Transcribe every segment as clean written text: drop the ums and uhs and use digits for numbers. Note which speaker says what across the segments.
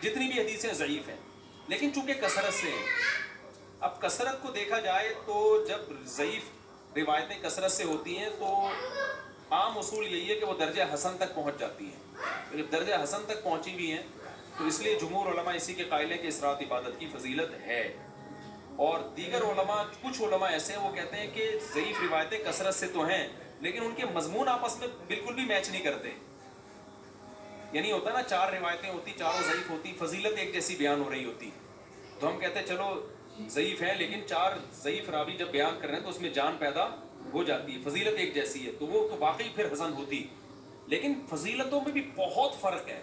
Speaker 1: جتنی بھی حدیثیں ضعیف ہیں، لیکن چونکہ کثرت سے ہیں. اب کثرت کو دیکھا جائے تو جب ضعیف روایتیں کثرت سے ہوتی ہیں تو عام اصول یہی ہے کہ وہ درجہ حسن تک پہنچ جاتی ہیں. جب درجہ حسن تک پہنچی بھی ہیں تو اس لیے جمہور علماء اسی کے قائل ہیں کہ اس رات عبادت کی فضیلت ہے. اور دیگر علماء، کچھ علماء ایسے ہیں وہ کہتے ہیں کہ ضعیف روایتیں کثرت سے تو ہیں لیکن ان کے مضمون آپس میں بالکل بھی میچ نہیں کرتے. یعنی ہوتا نا 4 روایتیں ہوتی، چاروں ضعیف ہوتی، فضیلت ایک جیسی بیان ہو رہی ہوتی. تو ہم کہتے ہیں چلو ضعیف ہیں لیکن 4 ضعیف راوی جب بیان کر رہے ہیں تو اس میں جان پیدا ہو جاتی ہے، فضیلت ایک جیسی ہے، تو وہ تو واقعی پھر حسن ہوتی. لیکن فضیلتوں میں بھی بہت فرق ہے.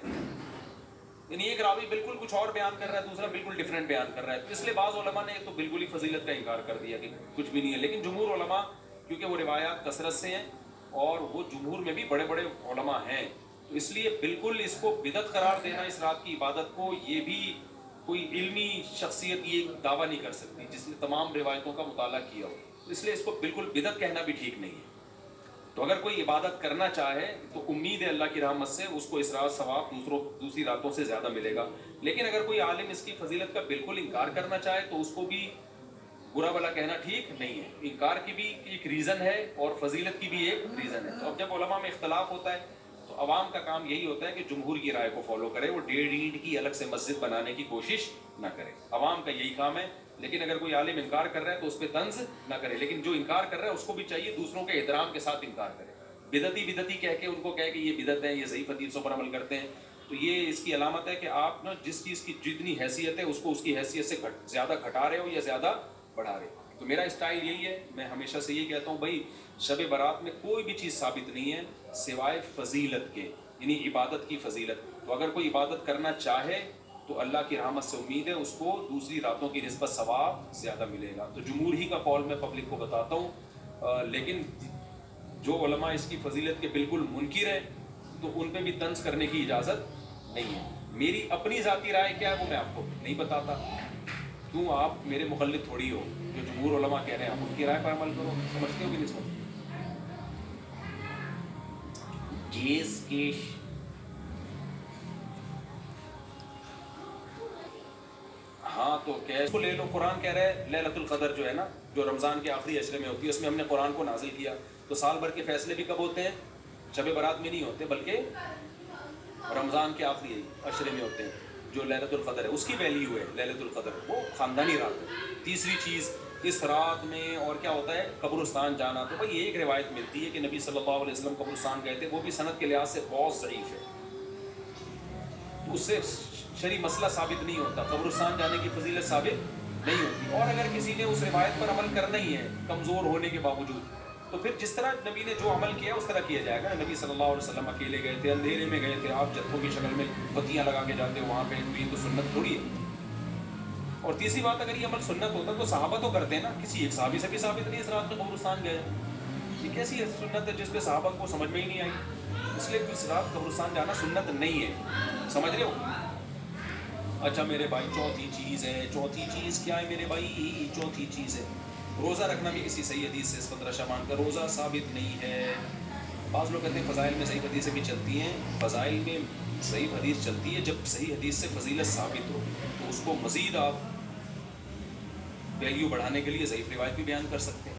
Speaker 1: یعنی ایک راوی بالکل کچھ اور بیان کر رہا ہے، دوسرا بالکل ڈیفرنٹ بیان کر رہا ہے. تو اس لیے بعض علماء نے تو بالکل ہی فضیلت کا انکار کر دیا کہ کچھ بھی نہیں ہے. لیکن جمہور علماء، کیونکہ وہ روایات کثرت سے ہیں اور وہ جمہور میں بھی بڑے بڑے علماء ہیں، تو اس لیے بالکل اس کو بدعت قرار دینا اس رات کی عبادت کو، یہ بھی کوئی علمی شخصیت یہ دعویٰ نہیں کر سکتی جس نے تمام روایتوں کا مطالعہ کیا ہو. اس لیے اس کو بالکل بدعت کہنا بھی ٹھیک نہیں ہے. تو اگر کوئی عبادت کرنا چاہے تو امید ہے اللہ کی رحمت سے اس کو اس رات ثواب دوسری راتوں سے زیادہ ملے گا. لیکن اگر کوئی عالم اس کی فضیلت کا بالکل انکار کرنا چاہے تو اس کو بھی برا بھلا کہنا ٹھیک نہیں ہے. انکار کی بھی ایک ریزن ہے اور فضیلت کی بھی ایک ریزن ہے. تو اب جب علماء میں اختلاف ہوتا ہے تو عوام کا کام یہی ہوتا ہے کہ جمہور کی رائے کو فالو کرے، وہ 1.5 اینٹ کی الگ سے مسجد بنانے کی کوشش نہ کرے. عوام کا یہی کام ہے. لیکن اگر کوئی عالم انکار کر رہا ہے تو اس پہ طنز نہ کرے، لیکن جو انکار کر رہا ہے اس کو بھی چاہیے دوسروں کے احترام کے ساتھ انکار کرے. بدعتی کہہ کے ان کو کہے کہ یہ بدعت ہے، یہ ضعیف حدیثوں پر عمل کرتے ہیں، تو یہ اس کی علامت ہے کہ آپ نا جس چیز کی جتنی حیثیت ہے اس کو اس کی حیثیت سے زیادہ گھٹا رہے ہو یا زیادہ بڑھا رہے ہو. تو میرا اسٹائل یہی ہے، میں ہمیشہ سے یہی کہتا ہوں بھائی شب برات میں کوئی بھی چیز ثابت نہیں ہے سوائے فضیلت کے، یعنی عبادت کی فضیلت. تو اگر کوئی عبادت کرنا چاہے تو اللہ کی رحمت سے امید ہے اس کو دوسری راتوں کی نسبت ثواب زیادہ ملے گا. تو جمہور ہی کا قول میں پبلک کو بتاتا ہوں. لیکن جو علماء اس کی فضیلت کے بالکل منکر ہیں تو ان پہ بھی طنز کرنے کی اجازت نہیں ہے. میری اپنی ذاتی رائے کیا ہے وہ میں آپ کو نہیں بتاتا، کیوں آپ میرے مقلد تھوڑی ہو. جو جمہور علماء کہہ رہے ہیں آپ ان کی رائے پر عمل کرو. سمجھتے ہو کہ نہیں سمجھتے؟ جیز کیش ہاں تو کیس کو لے لو. قرآن کہہ رہا ہے لیلۃ القدر جو ہے نا، جو رمضان کے آخری عشرے میں ہوتی ہے، اس میں ہم نے قرآن کو نازل کیا. تو سال بھر کے فیصلے بھی کب ہوتے ہیں؟ شب برات میں نہیں ہوتے بلکہ رمضان کے آخری عشرے میں ہوتے ہیں. جو لیلۃ القدر ہے اس کی ویلیو ہے لیلۃ القدر، وہ خاندانی رات ہے. تیسری چیز اس رات میں اور کیا ہوتا ہے؟ قبرستان جانا. تو بھائی ایک روایت ملتی ہے کہ نبی صلی اللہ علیہ وسلم قبرستان گئے تھے، وہ بھی سند کے لحاظ سے بہت ضعیف ہے. تو اس سے شرعی مسئلہ ثابت نہیں ہوتا، قبرستان جانے کی فضیلت ثابت نہیں ہوتی. اور اگر کسی نے اس روایت پر عمل کرنا ہی ہے کمزور ہونے کے باوجود، تو پھر جس طرح نبی نے جو عمل کیا اس طرح کیا جائے گا. نبی صلی اللہ علیہ وسلم اکیلے گئے تھے، اندھیرے میں گئے تھے، آپ جتھوں کی شکل میں پتیاں لگا کے جاتے وہاں پہ، تو یہ تو سنت تھوڑی ہے. اور تیسری بات، اگر یہ عمل سنت ہوتا تو صحابہ تو کرتے ہیں نا. کسی ایک صحابی سے بھی ثابت نہیں اس رات میں قبرستان گئے. یہ کیسی سنت ہے جس پہ صحابہ کو سمجھ میں ہی نہیں آئی؟ اس لیے اس رات قبرستان جانا سنت نہیں ہے. سمجھ رہے ہو؟ اچھا میرے بھائی چوتھی چیز ہے. چوتھی چیز کیا ہے میرے بھائی؟ چوتھی چیز ہے روزہ رکھنا بھی کسی صحیح حدیث سے اس 15 شعبان کا روزہ ثابت نہیں ہے. بعض لوگ کہتے ہیں فضائل میں صحیح حدیثیں بھی چلتی ہیں. فضائل میں صحیح حدیث چلتی ہے جب صحیح حدیث سے فضیلت ثابت ہو، تو اس کو مزید آپ ویلیو بڑھانے کے لیے ضعیف روایت بھی بیان کر سکتے ہیں.